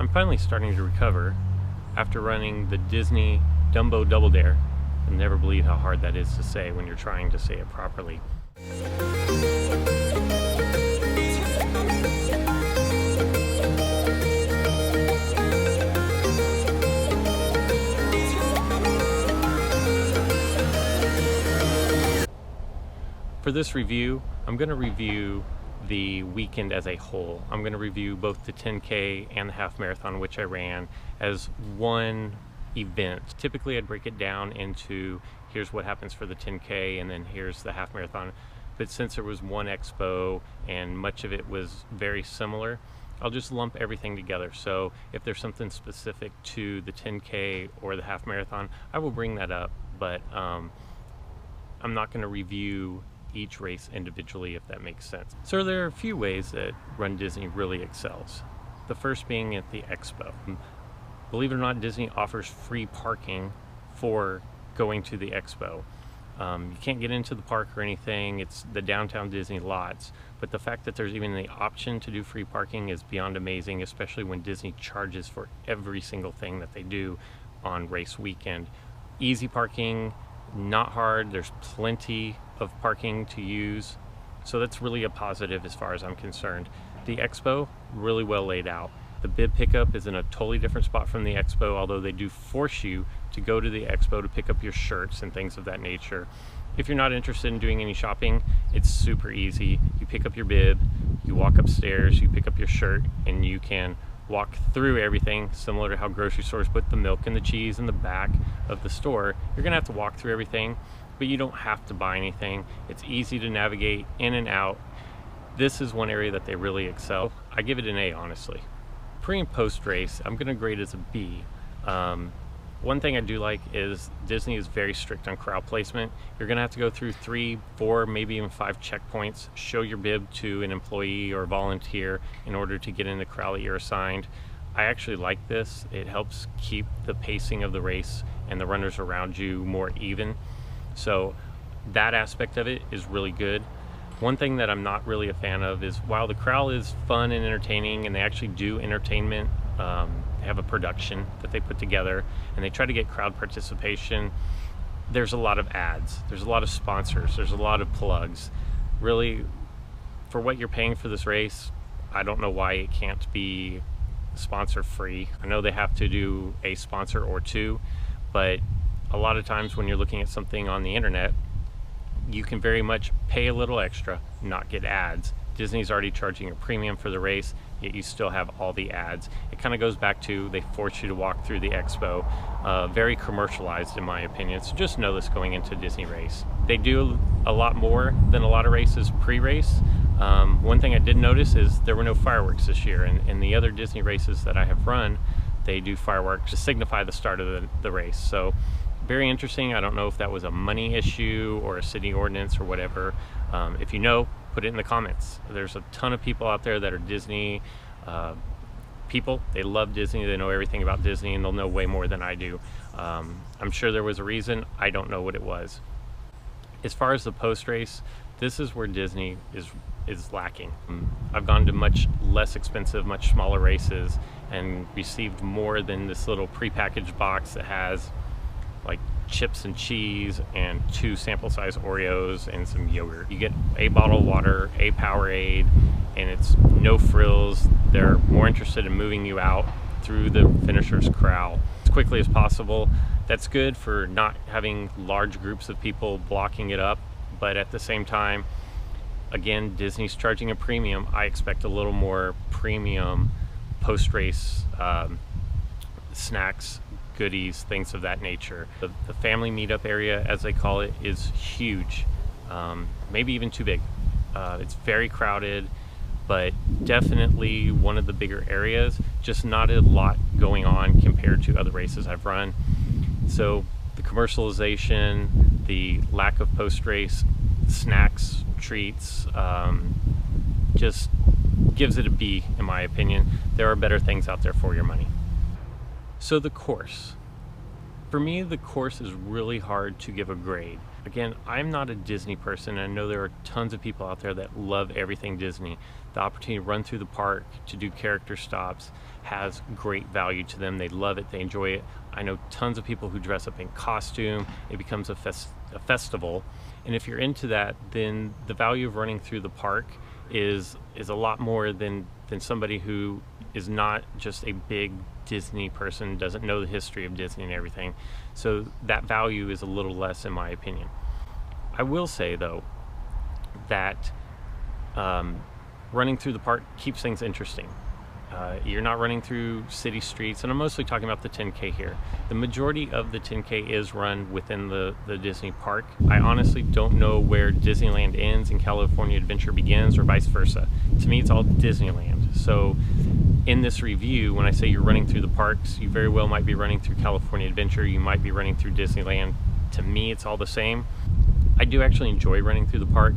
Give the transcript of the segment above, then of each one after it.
I'm finally starting to recover after running the Disney Dumbo Double Dare. You'll never believe how hard that is to say when you're trying to say it properly. For this review, I'm going to review the weekend as a whole. I'm going to review both the 10K and the half marathon, which I ran, as one event. Typically I'd break it down into here's what happens for the 10K and then here's the half marathon. But since there was one expo and much of it was very similar, I'll just lump everything together. So if there's something specific to the 10K or the half marathon, I will bring that up, but I'm not going to review each race individually, if that makes sense. So there are a few ways that Run Disney really excels. The first being at the expo. Believe it or not, Disney offers free parking for going to the expo. You can't get into the park or anything. It's the downtown Disney lots, but the fact that there's even the option to do free parking is beyond amazing, especially when Disney charges for every single thing that they do on race weekend. Easy parking, not hard. There's plenty of parking to use, so that's really a positive as far as I'm concerned. The expo, really well laid out. The bib pickup is in a totally different spot from the expo, although they do force you to go to the expo to pick up your shirts and things of that nature. If you're not interested in doing any shopping, it's super easy. You pick up your bib, you walk upstairs, you pick up your shirt, and you can walk through everything, similar to how grocery stores put the milk and the cheese in the back of the store. You're gonna have to walk through everything, but you don't have to buy anything. It's easy to navigate in and out. This is one area that they really excel. I give it an A, honestly. Pre and post race, I'm gonna grade as a B. One thing I do like is Disney is very strict on crowd placement. You're gonna have to go through 3, 4, maybe even 5 checkpoints, show your bib to an employee or a volunteer in order to get in the crowd that you're assigned. I actually like this. It helps keep the pacing of the race and the runners around you more even. So that aspect of it is really good. One thing that I'm not really a fan of is while the crowd is fun and entertaining, and they actually do entertainment, they have a production that they put together and they try to get crowd participation, there's a lot of ads, there's a lot of sponsors, there's a lot of plugs. Really, for what you're paying for this race, I don't know why it can't be sponsor free. I know they have to do a sponsor or two, but a lot of times when you're looking at something on the internet, you can very much pay a little extra, not get ads. Disney's already charging a premium for the race, yet you still have all the ads. It kind of goes back to they force you to walk through the expo. Very commercialized in my opinion, so just know this going into Disney race. They do a lot more than a lot of races pre-race. One thing I did notice is there were no fireworks this year, and in the other Disney races that I have run, they do fireworks to signify the start of the race. So very interesting. I don't know if that was a money issue or a city ordinance or whatever. If you know, put it in the comments. There's a ton of people out there that are Disney people. They love Disney, they know everything about Disney, and they'll know way more than I do. I'm sure there was a reason. I don't know what it was. As far as the post race, this is where Disney is lacking. I've gone to much less expensive, much smaller races and received more than this little prepackaged box that has like chips and cheese and 2 sample size Oreos and some yogurt. You get a bottle of water, a Powerade, and it's no frills. They're more interested in moving you out through the finisher's corral as quickly as possible. That's good for not having large groups of people blocking it up, but at the same time, again, Disney's charging a premium. I expect a little more premium post-race snacks, goodies, things of that nature. The family meetup area, as they call it, is huge, maybe even too big. It's very crowded, but definitely one of the bigger areas, just not a lot going on compared to other races I've run. So the commercialization, the lack of post-race snacks, treats, just gives it a B in my opinion. There are better things out there for your money. So the course. For me, the course is really hard to give a grade. Again, I'm not a Disney person, and I know there are tons of people out there that love everything Disney. The opportunity to run through the park, to do character stops, has great value to them. They love it, they enjoy it. I know tons of people who dress up in costume. It becomes a festival. And if you're into that, then the value of running through the park is a lot more than somebody who is not just a big Disney person, doesn't know the history of Disney and everything. So that value is a little less, in my opinion. I will say though that running through the park keeps things interesting. You're not running through city streets, and I'm mostly talking about the 10K here. The majority of the 10K is run within the Disney park. I honestly don't know where Disneyland ends and California Adventure begins, or vice versa. To me, it's all Disneyland. So in this review, when I say you're running through the parks, you very well might be running through California Adventure, you might be running through Disneyland. To me, it's all the same. I do actually enjoy running through the park,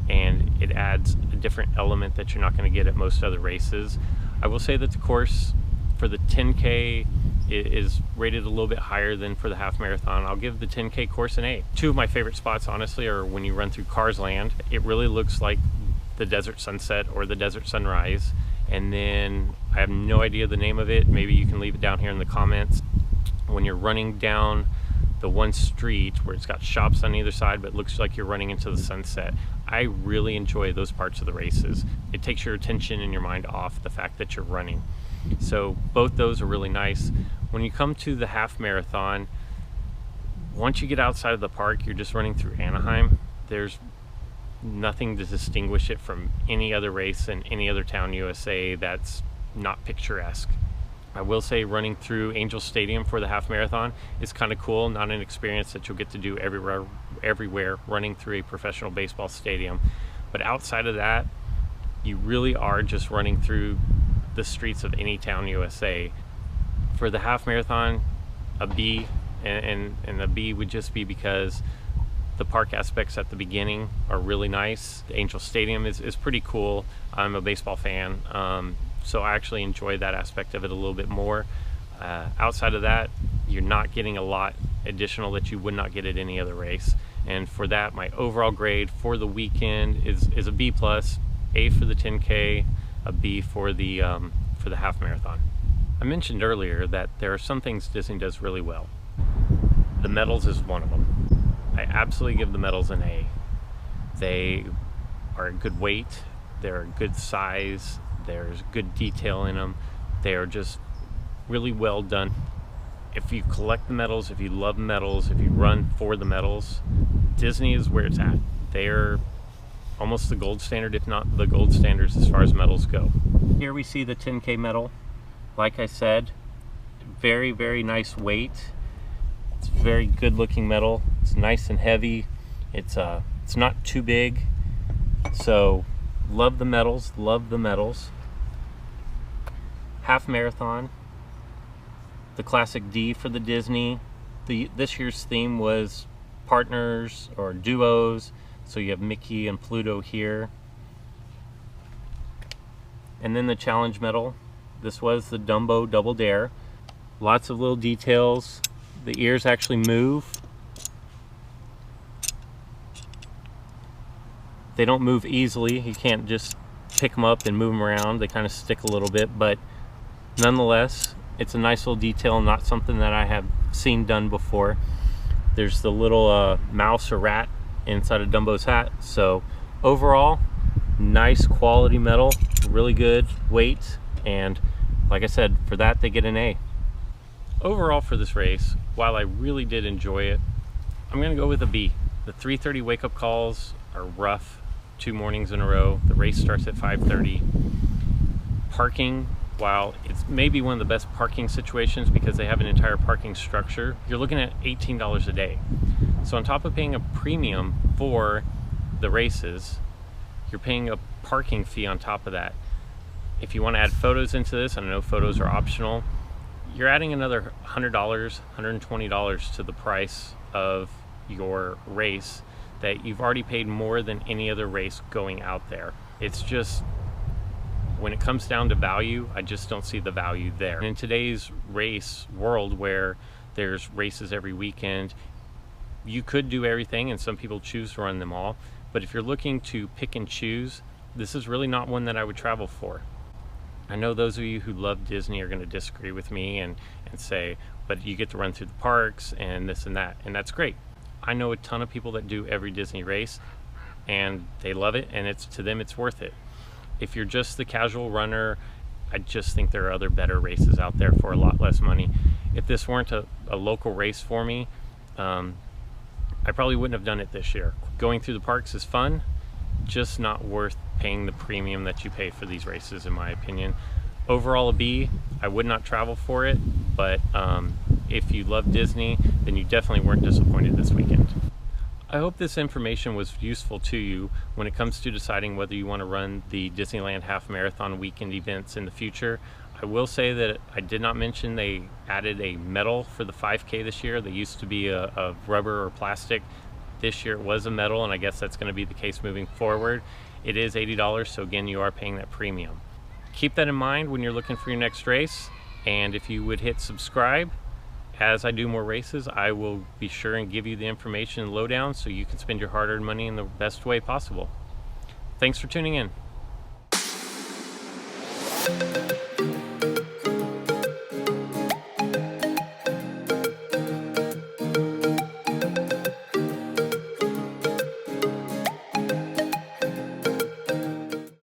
and it adds a different element that you're not going to get at most other races. I will say that the course for the 10K is rated a little bit higher than for the half marathon. I'll give the 10K course an A. Two of my favorite spots, honestly, are when you run through Cars Land. It really looks like the desert sunset or the desert sunrise. And then I have no idea the name of it. Maybe you can leave it down here in the comments. When you're running down the one street where it's got shops on either side, but it looks like you're running into the sunset. I really enjoy those parts of the races. It takes your attention and your mind off the fact that you're running. So both those are really nice. When you come to the half marathon, once you get outside of the park, you're just running through Anaheim. There's nothing to distinguish it from any other race in any other town USA that's not picturesque. I will say running through Angel Stadium for the half marathon is kind of cool. Not an experience that you'll get to do everywhere running through a professional baseball stadium. But outside of that, you really are just running through the streets of any town USA. For the half marathon, a B, and the B would just be because the park aspects at the beginning are really nice. The Angel Stadium is pretty cool. I'm a baseball fan. So I actually enjoy that aspect of it a little bit more. Outside of that, you're not getting a lot additional that you would not get at any other race. And for that, my overall grade for the weekend is a B+, A for the 10K, a B for the half marathon. I mentioned earlier that there are some things Disney does really well. The medals is one of them. I absolutely give the medals an A. They are a good weight, they're a good size, there's good detail in them. They are just really well done. If you collect the medals, if you love medals, if you run for the medals, Disney is where it's at. They're almost the gold standard, if not the gold standards as far as medals go. Here we see the 10K medal. Like I said, very, very nice weight. It's a very good looking medal. It's nice and heavy. It's not too big. So love the medals, love the medals. Half marathon, the classic D for the Disney. This year's theme was partners or duos, so you have Mickey and Pluto here. And then the challenge medal. This was the Dumbo Double Dare. Lots of little details. The ears actually move. They don't move easily. You can't just pick them up and move them around. They kind of stick a little bit, but nonetheless, it's a nice little detail, not something that I have seen done before. There's the little mouse or rat inside of Dumbo's hat. So overall, nice quality medal, really good weight, and like I said, for that they get an A. Overall for this race, while I really did enjoy it, I'm gonna go with a B. The 3:30 wake-up calls are rough, 2 mornings in a row. The race starts at 5:30. Parking, while it's maybe one of the best parking situations because they have an entire parking structure, you're looking at $18 a day. So on top of paying a premium for the races, you're paying a parking fee on top of that. If you want to add photos into this, and I know photos are optional, you're adding another $100, $120 to the price of your race that you've already paid more than any other race going out there. It's just, when it comes down to value, I just don't see the value there. And in today's race world where there's races every weekend, You could do everything, and some people choose to run them all, but if you're looking to pick and choose, this is really not one that I would travel for. I know those of you who love Disney are going to disagree with me and say, but you get to run through the parks and this and that, and that's great. I know a ton of people that do every Disney race and they love it, and to them it's worth it. If you're just the casual runner, I just think there are other better races out there for a lot less money. If this weren't a local race for me, I probably wouldn't have done it this year. Going through the parks is fun, just not worth paying the premium that you pay for these races, in my opinion. Overall a B. I would not travel for it, but if you love Disney, then you definitely weren't disappointed this weekend. I hope this information was useful to you when it comes to deciding whether you want to run the Disneyland Half Marathon weekend events in the future. I will say that I did not mention they added a medal for the 5K this year. They used to be a rubber or plastic. This year it was a medal, and I guess that's going to be the case moving forward. It is $80, so again, you are paying that premium. Keep that in mind when you're looking for your next race, and if you would hit subscribe, as I do more races, I will be sure and give you the information and lowdown so you can spend your hard-earned money in the best way possible. Thanks for tuning in.